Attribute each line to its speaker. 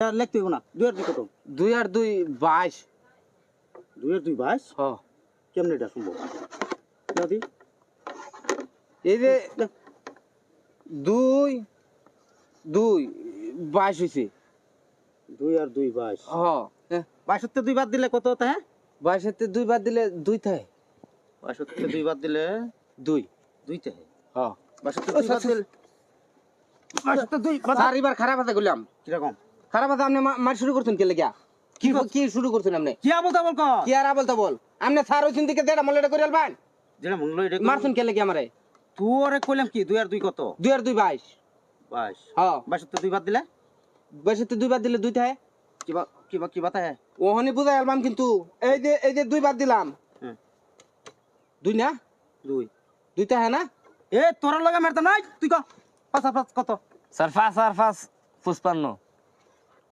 Speaker 1: লিখতে হইব না 2 আর 2 কত
Speaker 2: 2 আর 2 22
Speaker 1: 2 আর 2 22
Speaker 2: হ্যাঁ
Speaker 1: কেমনে এটা সম্ভব নদী
Speaker 2: এই যে 2 2 22 হইছে
Speaker 1: 2 আর 2 22
Speaker 2: হ্যাঁ
Speaker 1: 22 তে 2 বাদ দিলে কত হতো হ্যাঁ
Speaker 2: 22 তে 2 বাদ দিলে 2 থাকে
Speaker 1: 22 তে 2 বাদ দিলে
Speaker 2: 2
Speaker 1: 2 তে
Speaker 2: হ্যাঁ
Speaker 1: 22 তে 2 বাদ দিলে 22 তে 2 বাদ
Speaker 2: চারবার খারাপ আছে কইলাম
Speaker 1: কি রকম
Speaker 2: খারাপ আছে আপনি মার শুরু করছেন কে লাগিয়া কি কি শুরু করছেন আপনি
Speaker 1: কি বলতা বল কর
Speaker 2: কি আর বলতা বল আপনি স্যার হইছেন দিকে দেড়া মলেটা কইরাল ভাই
Speaker 1: যেটা মন লই
Speaker 2: মারছেন কে লাগিয়া আমারে
Speaker 1: তোরে কইলাম কি 2 আর 2 কত
Speaker 2: 2 আর 2 22
Speaker 1: 22
Speaker 2: হ্যাঁ
Speaker 1: 22 তে 2 বাদ দিলে
Speaker 2: 22 তে 2 বাদ দিলে 2 থাকে
Speaker 1: কি বাতা হ্যাঁ
Speaker 2: ওহনি বুঝাই আলবাম কিন্তু এই যে 2 বাদ দিলাম
Speaker 1: হ্যাঁ
Speaker 2: 2 না
Speaker 1: 2
Speaker 2: 2 থাকে না
Speaker 1: এ তোর লগে মারতা নাই তুই ক 5 কত
Speaker 3: স্যার 5 আর 5 55